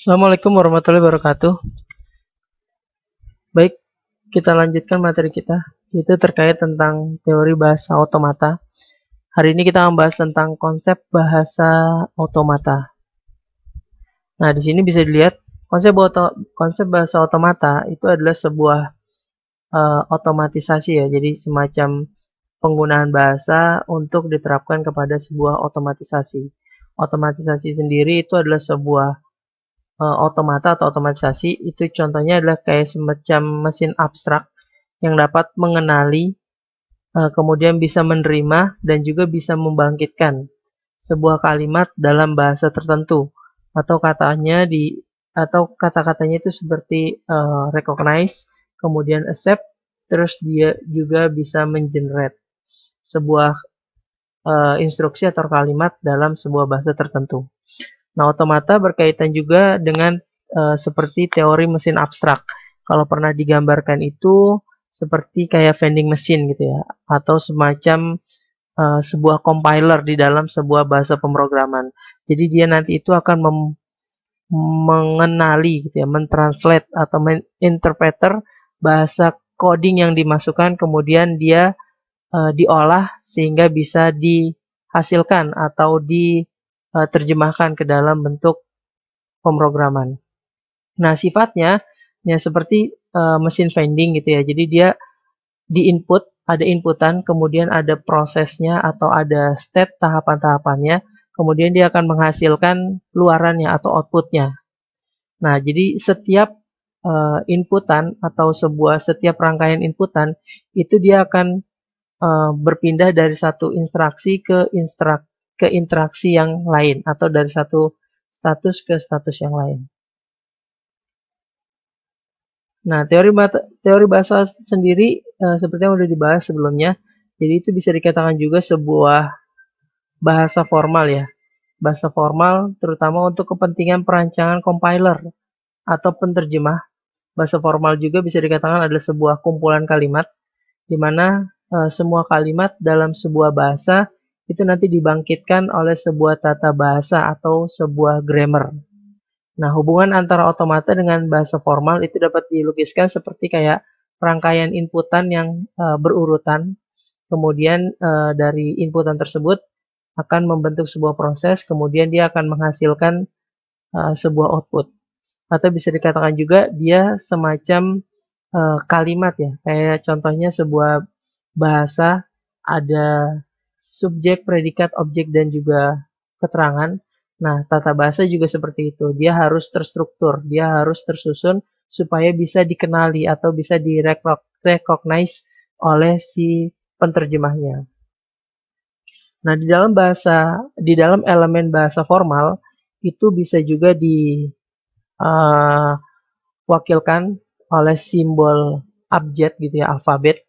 Assalamualaikum warahmatullahi wabarakatuh. Baik, kita lanjutkan materi kita, yaitu terkait tentang teori bahasa otomata. Hari ini kita membahas tentang konsep bahasa otomata. Nah, di sini bisa dilihat konsep bahasa otomata itu adalah sebuah otomatisasi ya. Jadi semacam penggunaan bahasa untuk diterapkan kepada sebuah otomatisasi. Otomatisasi sendiri itu adalah sebuah otomata atau otomatisasi. Itu contohnya adalah kayak semacam mesin abstrak yang dapat mengenali, kemudian bisa menerima dan juga bisa membangkitkan sebuah kalimat dalam bahasa tertentu, atau kata-katanya itu seperti recognize, kemudian accept, terus dia juga bisa mengenerate sebuah instruksi atau kalimat dalam sebuah bahasa tertentu. Nah, otomata berkaitan juga dengan seperti teori mesin abstrak. Kalau pernah digambarkan itu seperti kayak vending machine gitu ya, atau semacam sebuah compiler di dalam sebuah bahasa pemrograman. Jadi dia nanti itu akan mengenali gitu ya, mentranslate atau meninterpreter bahasa coding yang dimasukkan, kemudian dia diolah sehingga bisa dihasilkan atau diterjemahkan ke dalam bentuk pemrograman. Nah, sifatnya ya seperti mesin vending gitu ya. Jadi dia ada inputan, kemudian ada prosesnya atau ada step tahapan-tahapannya, kemudian dia akan menghasilkan luarannya atau outputnya. Nah, jadi setiap inputan atau setiap rangkaian inputan itu dia akan berpindah dari satu instruksi ke interaksi yang lain, atau dari satu status ke status yang lain. Nah, teori bahasa sendiri seperti yang sudah dibahas sebelumnya, jadi itu bisa dikatakan juga sebuah bahasa formal ya. Bahasa formal terutama untuk kepentingan perancangan compiler atau penterjemah. Bahasa formal juga bisa dikatakan adalah sebuah kumpulan kalimat di mana semua kalimat dalam sebuah bahasa itu nanti dibangkitkan oleh sebuah tata bahasa atau sebuah grammar. Nah, hubungan antara otomata dengan bahasa formal itu dapat dilukiskan seperti kayak rangkaian inputan yang berurutan. Kemudian dari inputan tersebut akan membentuk sebuah proses, kemudian dia akan menghasilkan sebuah output. Atau bisa dikatakan juga dia semacam kalimat ya. Kayak contohnya sebuah bahasa ada subjek, predikat, objek, dan juga keterangan. Nah, tata bahasa juga seperti itu. Dia harus terstruktur, dia harus tersusun supaya bisa dikenali atau bisa direcognize oleh si penterjemahnya. Nah, di dalam elemen bahasa formal itu bisa juga diwakilkan oleh simbol abjad gitu ya, alfabet,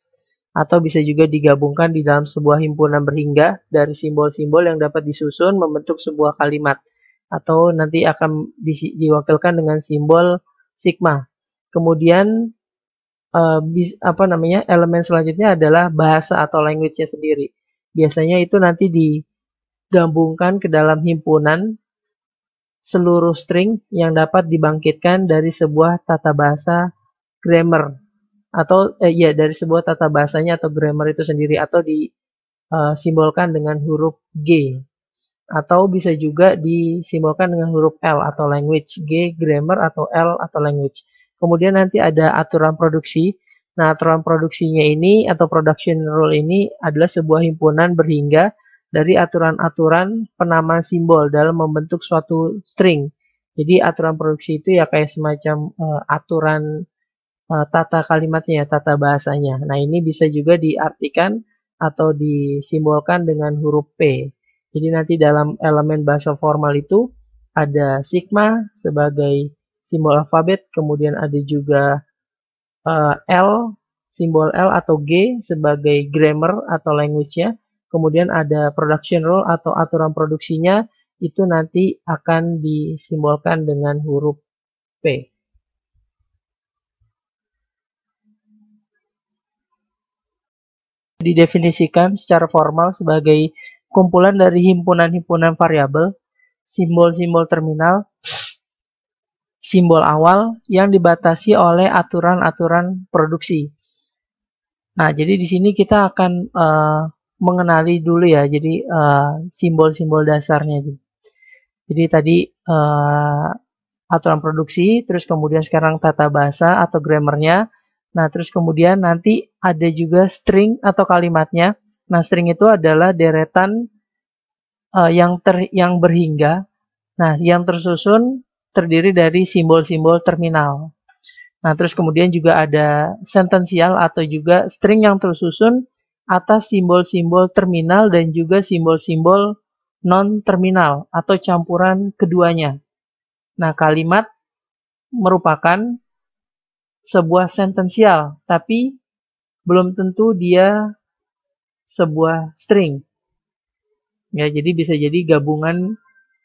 atau bisa juga digabungkan di dalam sebuah himpunan berhingga dari simbol-simbol yang dapat disusun membentuk sebuah kalimat, atau nanti akan diwakilkan dengan simbol sigma. Kemudian elemen selanjutnya adalah bahasa atau language-nya sendiri. Biasanya itu nanti digabungkan ke dalam himpunan seluruh string yang dapat dibangkitkan dari sebuah tata bahasa grammar, atau dari sebuah tata bahasanya atau grammar itu sendiri, atau disimbolkan dengan huruf G, atau bisa juga disimbolkan dengan huruf L atau language. G grammar atau L atau language. Kemudian nanti ada aturan produksi. Nah, aturan produksinya ini atau production rule ini adalah sebuah himpunan berhingga dari aturan-aturan penama simbol dalam membentuk suatu string. Jadi aturan produksi itu ya kayak semacam aturan tata kalimatnya, tata bahasanya. Nah, ini bisa juga diartikan atau disimbolkan dengan huruf P. Jadi nanti dalam elemen bahasa formal itu ada sigma sebagai simbol alfabet, kemudian ada juga L, simbol L atau G sebagai grammar atau language-nya, kemudian ada production rule atau aturan produksinya, itu nanti akan disimbolkan dengan huruf P. Didefinisikan secara formal sebagai kumpulan dari himpunan-himpunan variabel, simbol-simbol terminal, simbol awal yang dibatasi oleh aturan-aturan produksi. Nah, jadi di sini kita akan mengenali dulu ya, jadi simbol-simbol dasarnya. Jadi tadi aturan produksi, terus kemudian sekarang tata bahasa atau grammarnya. Nah, terus kemudian nanti ada juga string atau kalimatnya. Nah, string itu adalah deretan yang berhingga. Nah, yang tersusun terdiri dari simbol-simbol terminal. Nah, terus kemudian juga ada sentensial atau juga string yang tersusun atas simbol-simbol terminal dan juga simbol-simbol non-terminal atau campuran keduanya. Nah, kalimat merupakan sebuah sentensial, tapi belum tentu dia sebuah string. Ya, jadi bisa jadi gabungan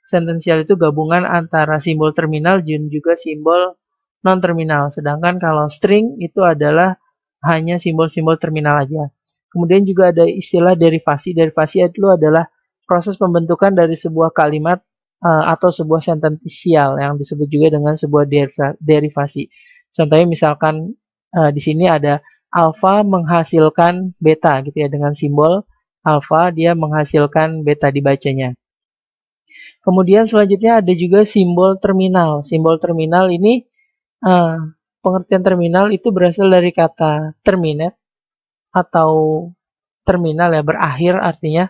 sentensial itu gabungan antara simbol terminal dan juga simbol non-terminal. Sedangkan kalau string itu adalah hanya simbol-simbol terminal aja. Kemudian juga ada istilah derivasi. Derivasi itu adalah proses pembentukan dari sebuah kalimat atau sebuah sentensial yang disebut juga dengan sebuah derivasi. Contohnya misalkan di sini ada alfa menghasilkan beta gitu ya, dengan simbol alfa dia menghasilkan beta dibacanya. Kemudian selanjutnya ada juga simbol terminal. Simbol terminal ini pengertian terminal itu berasal dari kata terminate atau terminal ya, berakhir artinya.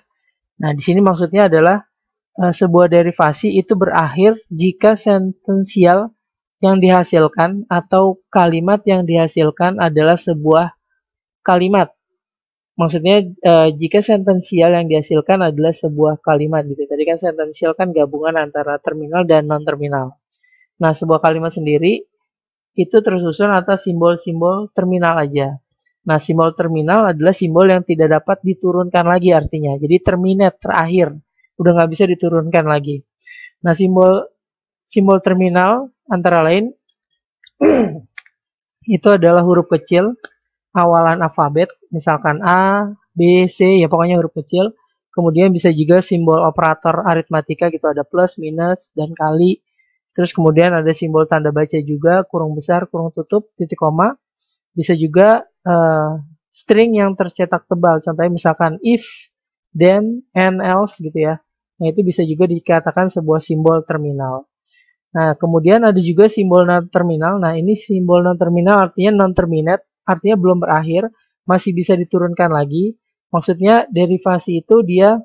Nah, di sini maksudnya adalah sebuah derivasi itu berakhir jika sentensial yang dihasilkan atau kalimat yang dihasilkan adalah sebuah kalimat. Maksudnya jika sentensial yang dihasilkan adalah sebuah kalimat gitu. Tadi kan sentensial kan gabungan antara terminal dan non-terminal. Nah, sebuah kalimat sendiri itu tersusun atas simbol-simbol terminal aja. Nah, simbol terminal adalah simbol yang tidak dapat diturunkan lagi artinya. Jadi terminate, terakhir. Udah nggak bisa diturunkan lagi. Nah, simbol terminal antara lain itu adalah huruf kecil, awalan alfabet, misalkan A, B, C, ya pokoknya huruf kecil. Kemudian bisa juga simbol operator aritmatika gitu, ada plus, minus, dan kali. Terus kemudian ada simbol tanda baca juga, kurung besar, kurung tutup, titik koma. Bisa juga string yang tercetak tebal, contohnya misalkan if, then, and else gitu ya. Nah, itu bisa juga dikatakan sebuah simbol terminal. Nah, kemudian ada juga simbol non-terminal. Nah, ini simbol non-terminal artinya non-terminate, artinya belum berakhir, masih bisa diturunkan lagi. Maksudnya derivasi itu dia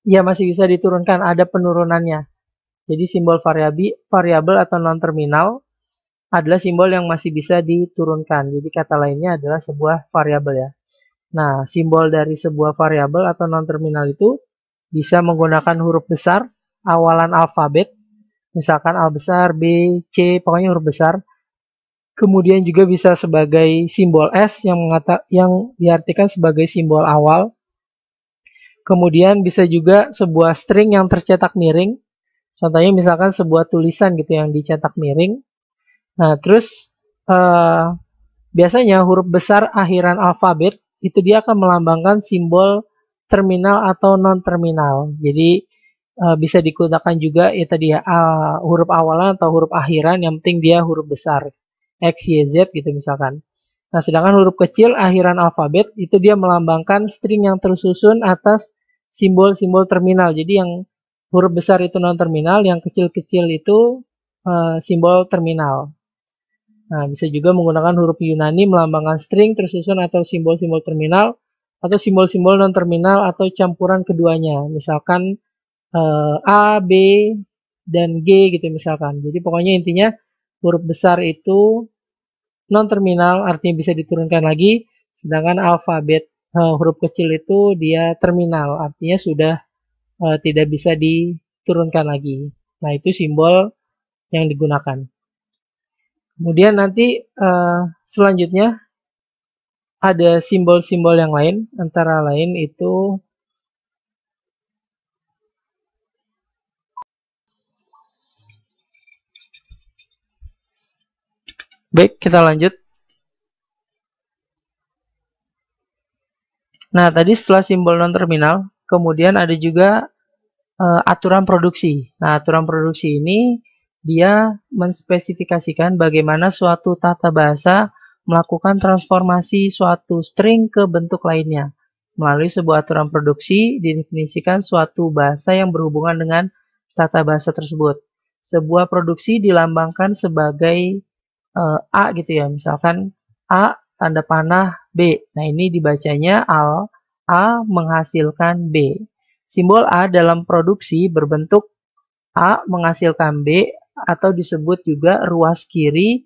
ya masih bisa diturunkan, ada penurunannya. Jadi simbol variabel atau non-terminal adalah simbol yang masih bisa diturunkan. Jadi kata lainnya adalah sebuah variabel ya. Nah, simbol dari sebuah variabel atau non-terminal itu bisa menggunakan huruf besar, awalan alfabet, misalkan A besar, B, C, pokoknya huruf besar. Kemudian juga bisa sebagai simbol S yang diartikan sebagai simbol awal. Kemudian bisa juga sebuah string yang tercetak miring. Contohnya misalkan sebuah tulisan gitu yang dicetak miring. Nah, terus biasanya huruf besar akhiran alfabet itu dia akan melambangkan simbol terminal atau non-terminal. Jadi bisa digunakan juga ya tadi ya, huruf awalan atau huruf akhiran, yang penting dia huruf besar. X, Y, Z gitu misalkan. Nah, sedangkan huruf kecil akhiran alfabet itu dia melambangkan string yang tersusun atas simbol-simbol terminal. Jadi yang huruf besar itu non-terminal, yang kecil-kecil itu simbol terminal. Nah, bisa juga menggunakan huruf Yunani melambangkan string tersusun atau simbol-simbol terminal atau simbol-simbol non-terminal atau campuran keduanya. Misalkan A, B, dan G gitu misalkan. Jadi pokoknya intinya huruf besar itu non-terminal artinya bisa diturunkan lagi, sedangkan alfabet huruf kecil itu dia terminal artinya sudah tidak bisa diturunkan lagi. Nah, itu simbol yang digunakan. Kemudian nanti selanjutnya ada simbol-simbol yang lain, antara lain itu baik, kita lanjut. Nah, tadi setelah simbol non-terminal, kemudian ada juga aturan produksi. Nah, aturan produksi ini dia menspesifikasikan bagaimana suatu tata bahasa melakukan transformasi suatu string ke bentuk lainnya. Melalui sebuah aturan produksi, didefinisikan suatu bahasa yang berhubungan dengan tata bahasa tersebut. Sebuah produksi dilambangkan sebagai A gitu ya, misalkan A tanda panah B. Nah ini dibacanya A menghasilkan B. Simbol A dalam produksi berbentuk A menghasilkan B atau disebut juga ruas kiri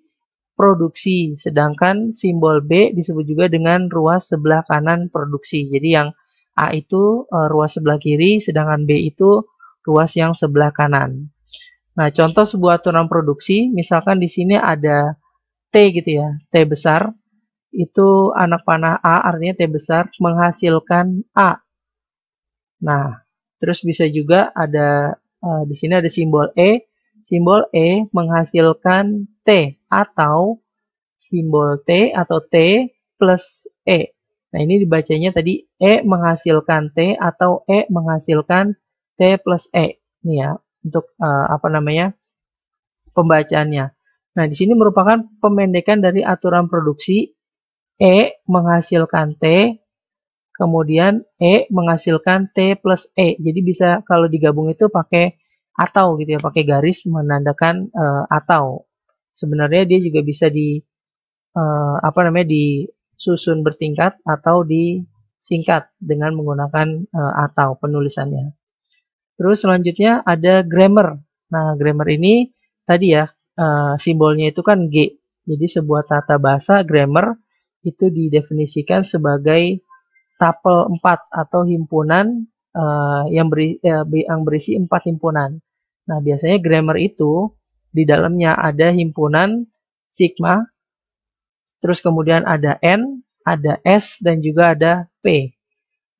produksi, sedangkan simbol B disebut juga dengan ruas sebelah kanan produksi. Jadi yang A itu ruas sebelah kiri, sedangkan B itu ruas yang sebelah kanan. Nah, contoh sebuah aturan produksi, misalkan di sini ada T gitu ya, T besar, itu anak panah A, artinya T besar, menghasilkan A. Nah, terus bisa juga ada, di sini ada simbol E menghasilkan T, atau simbol T atau T plus E. Nah, ini dibacanya tadi E menghasilkan T atau E menghasilkan T plus E. Ini ya, untuk pembacaannya. Nah, di sini merupakan pemendekan dari aturan produksi E menghasilkan T, kemudian E menghasilkan T plus E. Jadi bisa kalau digabung itu pakai atau gitu ya, pakai garis menandakan atau. Sebenarnya dia juga bisa disusun bertingkat atau disingkat dengan menggunakan atau penulisannya. Terus selanjutnya ada grammar. Nah, grammar ini tadi ya, simbolnya itu kan G. Jadi sebuah tata bahasa grammar itu didefinisikan sebagai tapel 4 atau himpunan yang berisi 4 himpunan. Nah, biasanya grammar itu di dalamnya ada himpunan sigma, terus kemudian ada N, ada S, dan juga ada P.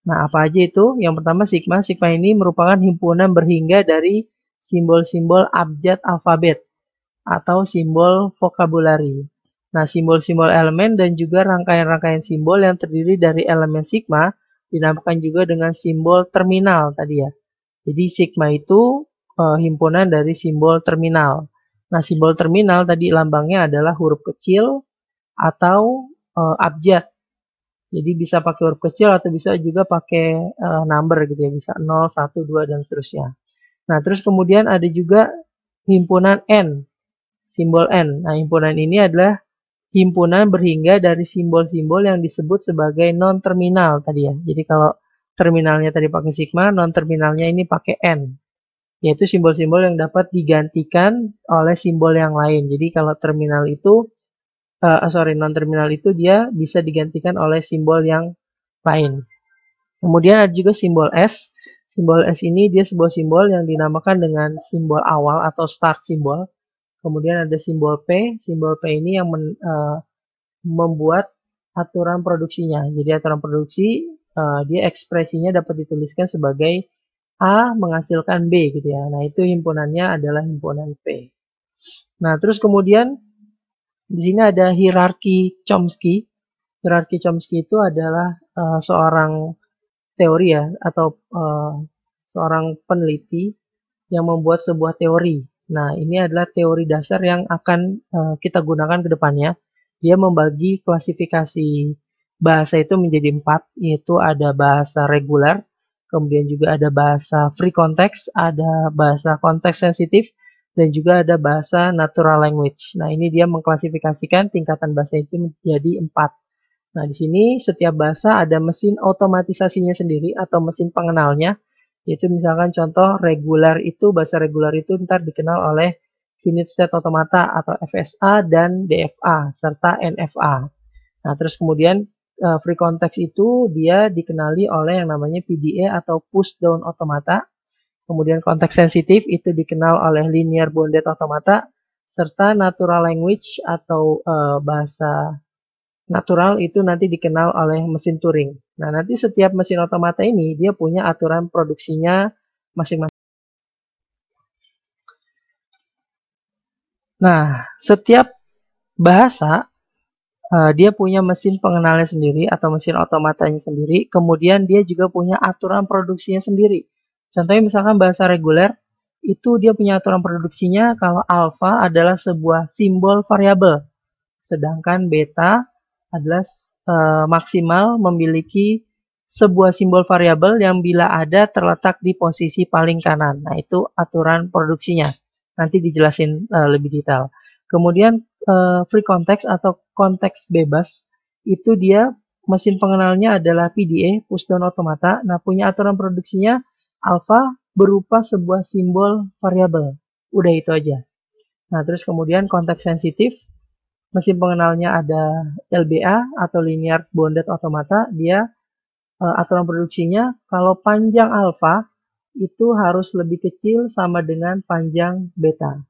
Nah, apa aja itu? Yang pertama sigma. Sigma ini merupakan himpunan berhingga dari simbol-simbol abjad alfabet atau simbol vokabulari. Nah, simbol-simbol elemen dan juga rangkaian-rangkaian simbol yang terdiri dari elemen sigma dinamakan juga dengan simbol terminal tadi ya. Jadi sigma itu himpunan dari simbol terminal. Nah, simbol terminal tadi lambangnya adalah huruf kecil atau abjad. Jadi bisa pakai huruf kecil atau bisa juga pakai number gitu ya, bisa 0, 1, 2 dan seterusnya. Nah, terus kemudian ada juga himpunan N, simbol N. Nah, himpunan ini adalah himpunan berhingga dari simbol-simbol yang disebut sebagai non-terminal tadi ya. Jadi kalau terminalnya tadi pakai sigma, non-terminalnya ini pakai N. Yaitu simbol-simbol yang dapat digantikan oleh simbol yang lain. Jadi kalau terminal itu non-terminal itu dia bisa digantikan oleh simbol yang lain. Kemudian ada juga simbol S. Simbol S ini dia sebuah simbol yang dinamakan dengan simbol awal atau start simbol. Kemudian ada simbol P. Simbol P ini yang membuat aturan produksinya. Jadi aturan produksi dia ekspresinya dapat dituliskan sebagai A menghasilkan B gitu ya. Nah, itu himpunannya adalah himpunan P. Nah, terus kemudian di sini ada hierarki Chomsky. Hierarki Chomsky itu adalah seorang teori ya, atau seorang peneliti yang membuat sebuah teori. Nah, ini adalah teori dasar yang akan kita gunakan ke depannya. Dia membagi klasifikasi bahasa itu menjadi 4, yaitu ada bahasa reguler, kemudian juga ada bahasa free context, ada bahasa konteks sensitif, dan juga ada bahasa natural language. Nah, ini dia mengklasifikasikan tingkatan bahasa itu menjadi 4. Nah, di sini setiap bahasa ada mesin otomatisasinya sendiri atau mesin pengenalnya. Yaitu misalkan contoh reguler itu, bahasa reguler itu ntar dikenal oleh finite state automata atau FSA dan DFA serta NFA. Nah, terus kemudian free context itu dia dikenali oleh yang namanya PDA atau push down automata. Kemudian konteks sensitif itu dikenal oleh linear bounded automata, serta natural language atau bahasa natural itu nanti dikenal oleh mesin Turing. Nah, nanti setiap mesin otomata ini dia punya aturan produksinya masing-masing. Nah, setiap bahasa dia punya mesin pengenalnya sendiri atau mesin otomatanya sendiri, kemudian dia juga punya aturan produksinya sendiri. Contohnya misalkan bahasa reguler itu dia punya aturan produksinya kalau alfa adalah sebuah simbol variabel, sedangkan beta adalah maksimal memiliki sebuah simbol variabel yang bila ada terletak di posisi paling kanan. Nah, itu aturan produksinya. Nanti dijelasin lebih detail. Kemudian free context atau konteks bebas itu dia mesin pengenalnya adalah PDA, push down automata. Nah, punya aturan produksinya alpha berupa sebuah simbol variabel. Udah itu aja. Nah, terus kemudian konteks sensitif, mesin pengenalnya ada LBA atau linear bounded automata. Dia aturan produksinya kalau panjang alpha itu harus lebih kecil sama dengan panjang beta.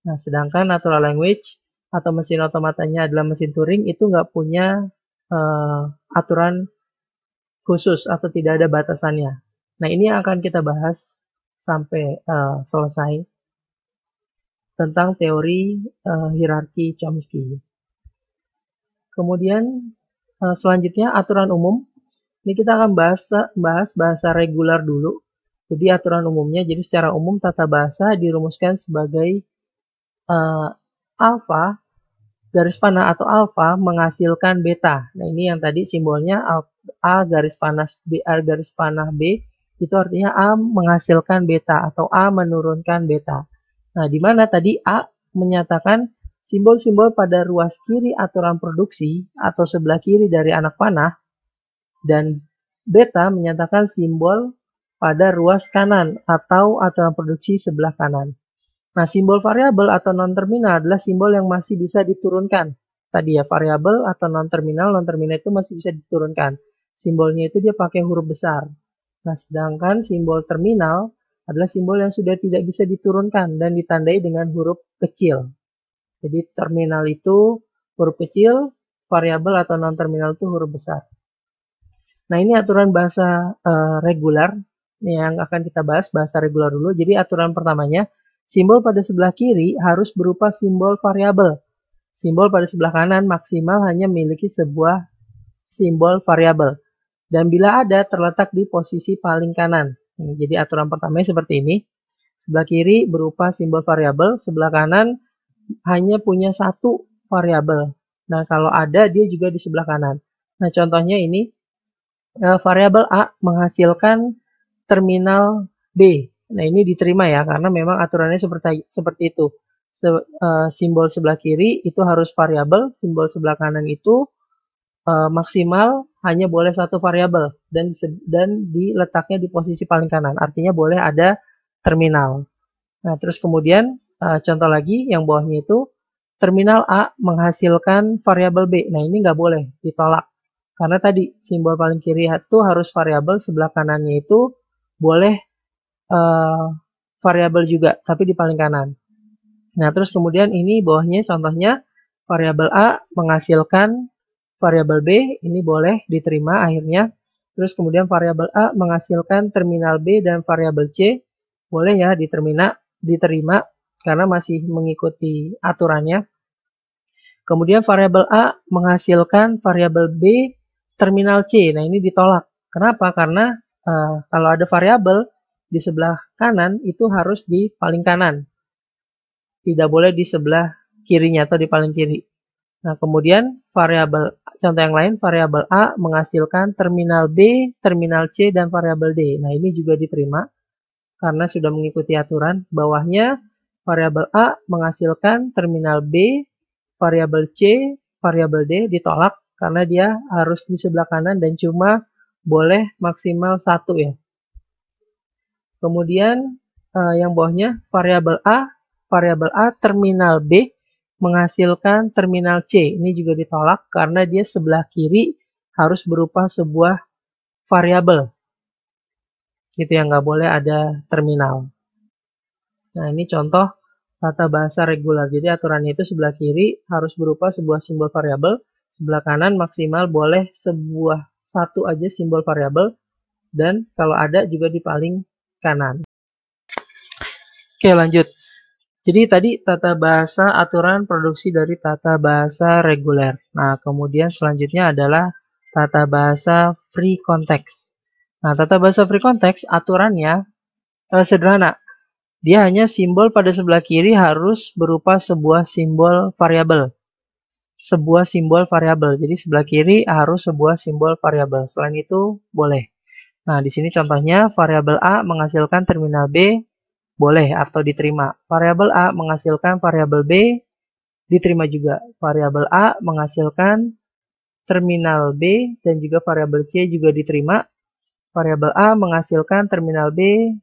Nah, sedangkan natural language atau mesin otomatanya adalah mesin Turing itu nggak punya aturan khusus atau tidak ada batasannya. Nah, ini akan kita bahas sampai selesai tentang teori hierarki Chomsky. Kemudian selanjutnya aturan umum. Ini kita akan bahas bahasa regular dulu. Jadi aturan umumnya, jadi secara umum tata bahasa dirumuskan sebagai alfa garis panah atau alfa menghasilkan beta. Nah, ini yang tadi simbolnya A garis panas B, A garis panah B, itu artinya A menghasilkan beta atau A menurunkan beta. Nah, di mana tadi A menyatakan simbol-simbol pada ruas kiri aturan produksi atau sebelah kiri dari anak panah, dan beta menyatakan simbol pada ruas kanan atau aturan produksi sebelah kanan. Nah, simbol variabel atau non-terminal adalah simbol yang masih bisa diturunkan. Tadi ya, variabel atau non-terminal itu masih bisa diturunkan. Simbolnya itu dia pakai huruf besar. Nah, sedangkan simbol terminal adalah simbol yang sudah tidak bisa diturunkan dan ditandai dengan huruf kecil. Jadi terminal itu huruf kecil, variabel atau non-terminal itu huruf besar. Nah, ini aturan bahasa regular yang akan kita bahas, bahasa regular dulu. Jadi aturan pertamanya, simbol pada sebelah kiri harus berupa simbol variabel. Simbol pada sebelah kanan maksimal hanya memiliki sebuah simbol variabel. Dan bila ada, terletak di posisi paling kanan. Jadi aturan pertamanya seperti ini. Sebelah kiri berupa simbol variabel, sebelah kanan hanya punya satu variabel. Nah, kalau ada, dia juga di sebelah kanan. Nah, contohnya ini, variabel A menghasilkan terminal B. Nah, ini diterima ya, karena memang aturannya seperti itu. Simbol sebelah kiri itu harus variabel, simbol sebelah kanan itu maksimal hanya boleh satu variabel dan diletaknya di posisi paling kanan. Artinya boleh ada terminal. Nah, terus kemudian contoh lagi yang bawahnya itu terminal A menghasilkan variabel B. Nah, ini nggak boleh, ditolak. Karena tadi simbol paling kiri itu harus variabel, sebelah kanannya itu boleh variabel juga, tapi di paling kanan. Nah, terus kemudian ini bawahnya contohnya variabel A menghasilkan variabel B, ini boleh diterima akhirnya. Terus kemudian variabel A menghasilkan terminal B dan variabel C, boleh ya diterima karena masih mengikuti aturannya. Kemudian variabel A menghasilkan variabel B terminal C. Nah, ini ditolak. Kenapa? Karena kalau ada variabel di sebelah kanan itu harus di paling kanan. Tidak boleh di sebelah kirinya atau di paling kiri. Nah, kemudian contoh yang lain, variabel A menghasilkan terminal B, terminal C, dan variabel D. Nah, ini juga diterima karena sudah mengikuti aturan. Bawahnya, variabel A menghasilkan terminal B, variabel C, variabel D ditolak karena dia harus di sebelah kanan dan cuma boleh maksimal satu ya. Kemudian yang bawahnya variabel A terminal B menghasilkan terminal C. Ini juga ditolak karena dia sebelah kiri harus berupa sebuah variabel. Gitu yang nggak boleh ada terminal. Nah, ini contoh tata bahasa regular. Jadi aturannya itu sebelah kiri harus berupa sebuah simbol variabel, sebelah kanan maksimal boleh satu aja simbol variabel, dan kalau ada juga di paling kanan. Oke, lanjut. Jadi tadi tata bahasa aturan produksi dari tata bahasa reguler. Nah, kemudian selanjutnya adalah tata bahasa free context. Nah, tata bahasa free context aturannya sederhana. Dia hanya simbol pada sebelah kiri harus berupa sebuah simbol variabel. Sebuah simbol variabel. Jadi sebelah kiri harus sebuah simbol variabel. Selain itu boleh. Nah, di sini contohnya variabel A menghasilkan terminal B boleh atau diterima. Variabel A menghasilkan variabel B diterima juga. Variabel A menghasilkan terminal B dan juga variabel C juga diterima. Variabel A menghasilkan terminal B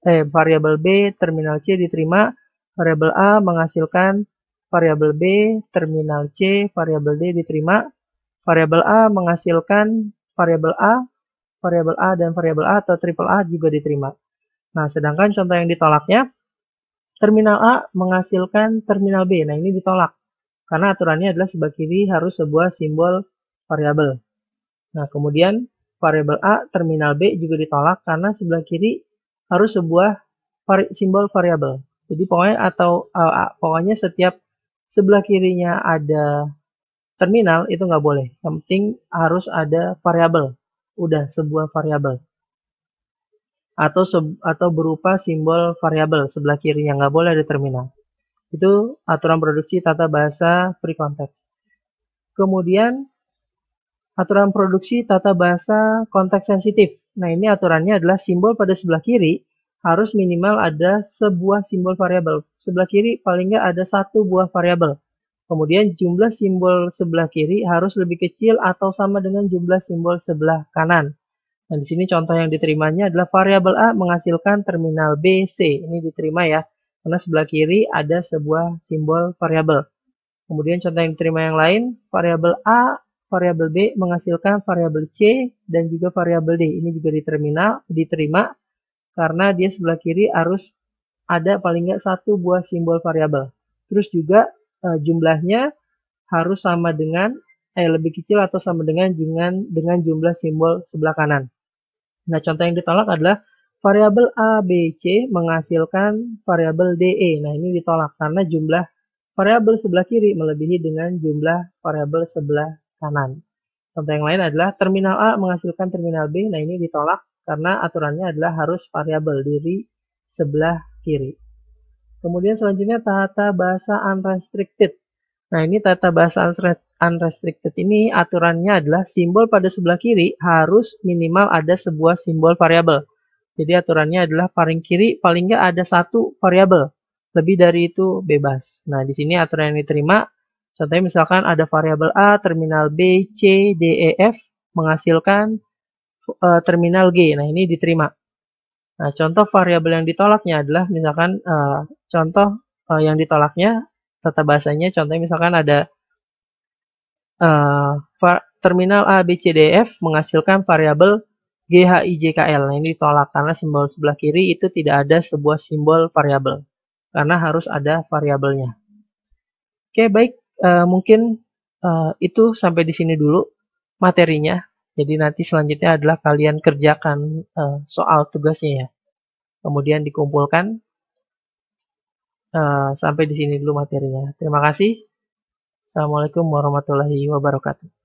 variabel B terminal C diterima, variabel A menghasilkan variabel B terminal C variabel D diterima, variabel A menghasilkan variabel A dan variabel A atau triple A juga diterima. Nah, sedangkan contoh yang ditolaknya, terminal A menghasilkan terminal B. Nah, ini ditolak karena aturannya adalah sebelah kiri harus sebuah simbol variabel. Nah, kemudian variabel A terminal B juga ditolak karena sebelah kiri harus sebuah simbol variabel. Jadi pokoknya setiap sebelah kirinya ada terminal itu nggak boleh. Yang penting harus ada variabel. Udah sebuah variabel. Atau berupa simbol variabel sebelah kirinya nggak boleh ada terminal. Itu aturan produksi tata bahasa free context. Kemudian aturan produksi tata bahasa konteks sensitif. Nah, ini aturannya adalah simbol pada sebelah kiri harus minimal ada sebuah simbol variabel. Sebelah kiri paling nggak ada satu buah variabel. Kemudian jumlah simbol sebelah kiri harus lebih kecil atau sama dengan jumlah simbol sebelah kanan. Nah, di sini contoh yang diterimanya adalah variabel A menghasilkan terminal B, C. Ini diterima ya, karena sebelah kiri ada sebuah simbol variabel. Kemudian contoh yang diterima yang lain, variabel A, variabel B menghasilkan variabel C dan juga variabel D. Ini juga diterima karena dia sebelah kiri harus ada paling nggak satu buah simbol variabel. Terus juga jumlahnya harus sama dengan lebih kecil atau sama dengan jumlah simbol sebelah kanan. Nah, contoh yang ditolak adalah variabel A, B, C menghasilkan variabel DE. Nah, ini ditolak karena jumlah variabel sebelah kiri melebihi dengan jumlah variabel sebelah kanan. Contoh yang lain adalah terminal A menghasilkan terminal B. Nah, ini ditolak karena aturannya adalah harus variabel diri sebelah kiri. Kemudian selanjutnya tata bahasa unrestricted. Nah, ini tata bahasa unrestricted ini aturannya adalah simbol pada sebelah kiri harus minimal ada sebuah simbol variabel. Jadi aturannya adalah paling kiri paling nggak ada satu variabel. Lebih dari itu bebas. Nah, di sini aturan yang diterima, contohnya misalkan ada variabel A, terminal B, C, D, E, F menghasilkan terminal G. Nah, ini diterima. Nah, contoh variabel yang ditolaknya adalah misalkan contoh yang ditolaknya tata bahasanya, contohnya misalkan ada terminal A, B, C, D, F menghasilkan variabel G, H, I, J, K, L. Nah, ini ditolak karena simbol sebelah kiri itu tidak ada sebuah simbol variabel. Karena harus ada variabelnya. Oke, baik. Mungkin itu sampai di sini dulu materinya. Jadi nanti selanjutnya adalah kalian kerjakan soal tugasnya ya. Kemudian dikumpulkan. Sampai di sini dulu materinya. Terima kasih. Assalamualaikum warahmatullahi wabarakatuh.